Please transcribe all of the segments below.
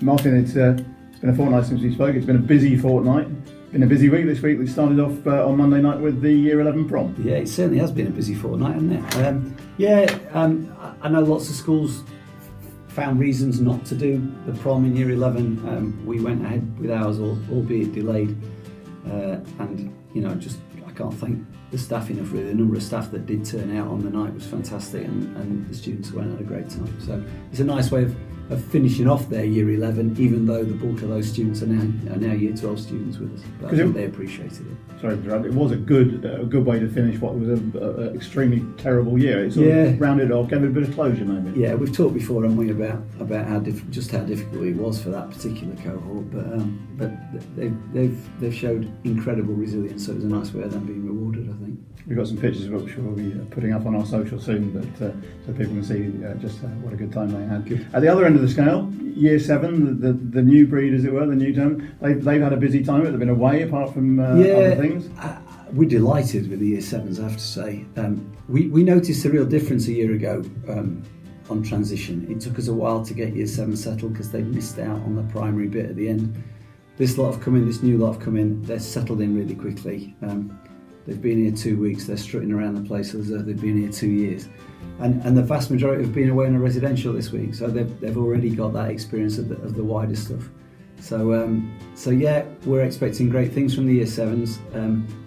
Martin, it's been a fortnight since we spoke. It's been a busy fortnight. Been a busy week this week. We started off on Monday night with the Year 11 prom. Yeah, it certainly has been a busy fortnight, hasn't it? I know lots of schools found reasons not to do the prom in Year 11. We went ahead with ours, albeit delayed. And, I can't thank the staff enough, really. The number of staff that did turn out on the night was fantastic, and the students went and had a great time. So it's a nice way of finishing off their Year 11, even though the bulk of those students are now Year 12 students with us. But I think they appreciated it. Sorry, it was a good way to finish what was an extremely terrible year. It sort of rounded it off, gave it a bit of closure, maybe. Yeah, we've talked before, haven't we, about how difficult it was for that particular cohort, but they've showed incredible resilience. So it was a nice way of them being rewarded, I think. We've got some pictures which we'll be putting up on our social soon, but so people can see just what a good time they had. Good. At the other end of the scale, Year 7, the new breed, as it were, the new term, they've had a busy time. They've been away, apart from other things. We're delighted with the Year 7s, I have to say. We noticed a real difference a year ago on transition. It took us a while to get Year 7 settled because they missed out on the primary bit at the end. This new lot have come in, they're settled in really quickly. They've been here 2 weeks, they're strutting around the place as though they've been here 2 years. And the vast majority have been away in a residential this week, so they've already got that experience of the wider stuff. So yeah, we're expecting great things from the Year 7s.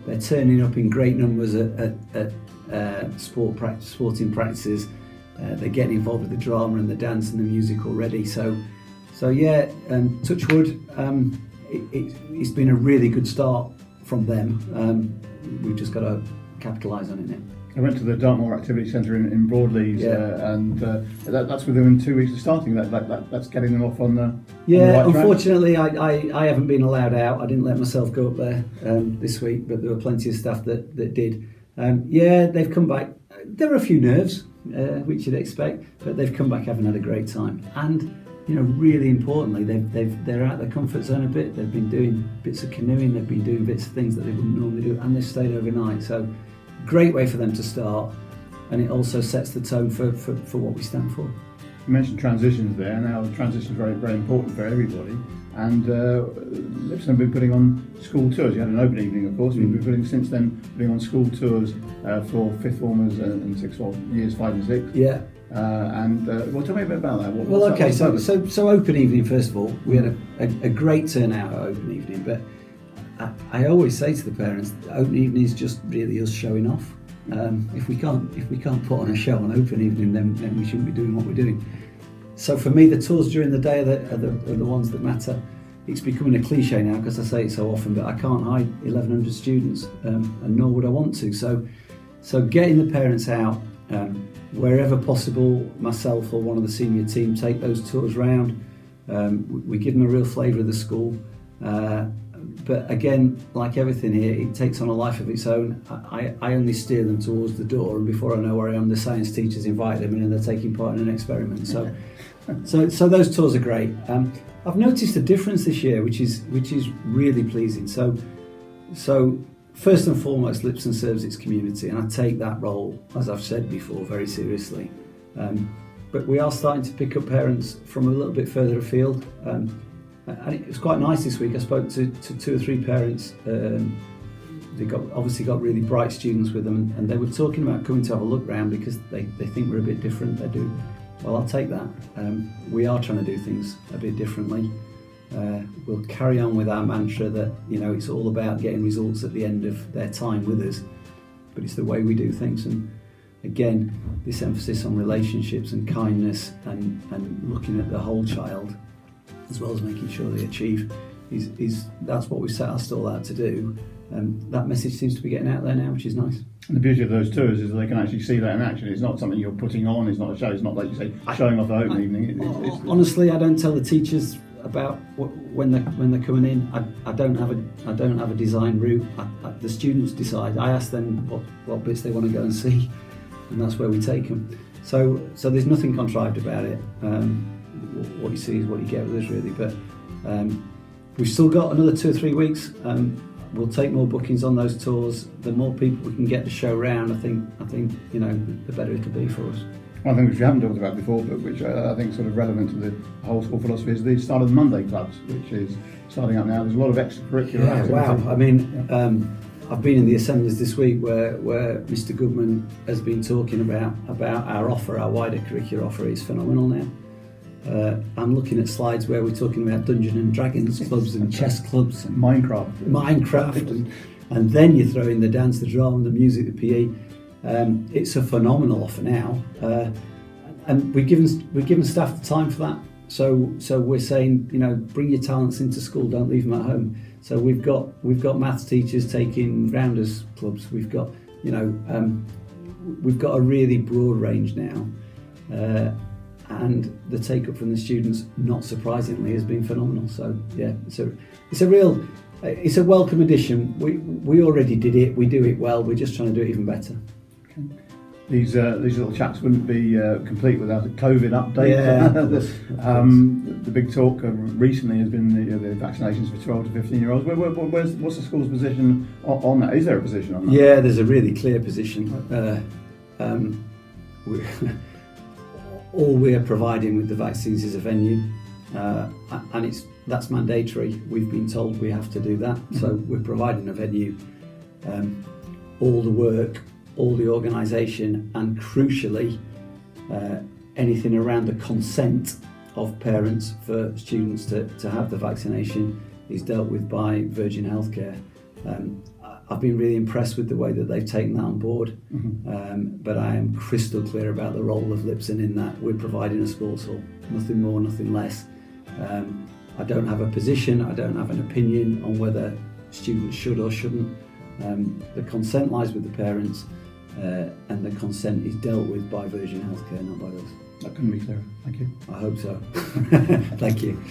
They're turning up in great numbers at sporting practices. They're getting involved with the drama and the dance and the music already. So yeah, Touchwood, it's been a really good start from them. We've just got to capitalise on it now. I went to the Dartmoor Activity Centre in Broadleys, and that's within 2 weeks of starting. That's getting them off on the right unfortunately, I haven't been allowed out. I didn't let myself go up there this week, but there were plenty of staff that did. They've come back. There were a few nerves, which you'd expect, but they've come back having had a great time. And really importantly, they're out of their comfort zone a bit. They've been doing bits of canoeing. They've been doing bits of things that they wouldn't normally do, and they've stayed overnight. So. Great way for them to start, and it also sets the tone for what we stand for. You mentioned transitions there. Now transitions are very, very important for everybody, and Lipson have been putting on school tours. You had an open evening, of course. We've been putting on school tours for fifth formers and sixth form, years 5 and 6. Yeah. Tell me a bit about that. So open evening, first of all, we had a great turnout at open evening, but I always say to the parents, open evening is just really us showing off. If we can't put on a show on open evening, then we shouldn't be doing what we're doing. So for me, the tours during the day are the ones that matter. It's becoming a cliche now because I say it so often, but I can't hide 1,100 students, and nor would I want to. So getting the parents out, wherever possible, myself or one of the senior team take those tours round. We give them a real flavour of the school. But again, like everything here, it takes on a life of its own. I only steer them towards the door, and before I know where I am, the science teachers invite them in and they're taking part in an experiment. So those tours are great. I've noticed a difference this year, which is really pleasing. So first and foremost, Lipson serves its community, and I take that role, as I've said before, very seriously. But we are starting to pick up parents from a little bit further afield. And it was quite nice this week. I spoke to 2 or 3 parents. They obviously got really bright students with them, and they were talking about coming to have a look round because they think we're a bit different. They do. Well, I'll take that. We are trying to do things a bit differently. We'll carry on with our mantra that it's all about getting results at the end of their time with us, but it's the way we do things. And again, this emphasis on relationships and kindness and looking at the whole child, as well as making sure they achieve, that's what we set our stall out to do. That message seems to be getting out there now, which is nice. And the beauty of those tours is that they can actually see that in action. It's not something you're putting on. It's not a show. It's not like you say showing off the open evening. Honestly, I don't tell the teachers about when they're coming in. I don't have a design route. The students decide. I ask them what bits they want to go and see, and that's where we take them. So there's nothing contrived about it. What you see is what you get with us, really. But we've still got another 2 or 3 weeks. We'll take more bookings on those tours. The more people we can get to show round, I think the better it'll be for us. One thing which we haven't talked about before, but which I think is sort of relevant to the whole school philosophy, is the start of the Monday clubs, which is starting up now. There's a lot of extracurricular activity. Wow. I mean, I've been in the assemblies this week where Mr. Goodman has been talking about our offer, our wider curricular offer is phenomenal now. I'm looking at slides where we're talking about Dungeons and Dragons clubs and chess clubs and Minecraft, and then you throw in the dance, the drama, the music, the PE. It's a phenomenal offer now, and we've given staff the time for that. So we're saying, bring your talents into school, don't leave them at home. So we've got maths teachers taking rounders clubs. We've got a really broad range now. And the take up from the students, not surprisingly, has been phenomenal. So yeah, it's a welcome addition. We already did it. We do it well. We're just trying to do it even better. Okay. These little chats wouldn't be complete without a COVID update. Yeah, the big talk recently has been the vaccinations for 12 to 15-year-olds. What's the school's position on that? Is there a position on that? Yeah, there's a really clear position. All we're providing with the vaccines is a venue, and that's mandatory. We've been told we have to do that, so we're providing a venue. All the work, all the organisation, and crucially, anything around the consent of parents for students to have the vaccination is dealt with by Virgin Healthcare. I've been really impressed with the way that they've taken that on board, but I am crystal clear about the role of Lipson in that we're providing a sports hall, nothing more, nothing less. I don't have a position, I don't have an opinion on whether students should or shouldn't. The consent lies with the parents, and the consent is dealt with by Virgin Healthcare, not by us. That couldn't be clearer. Thank you. I hope so. Thank you.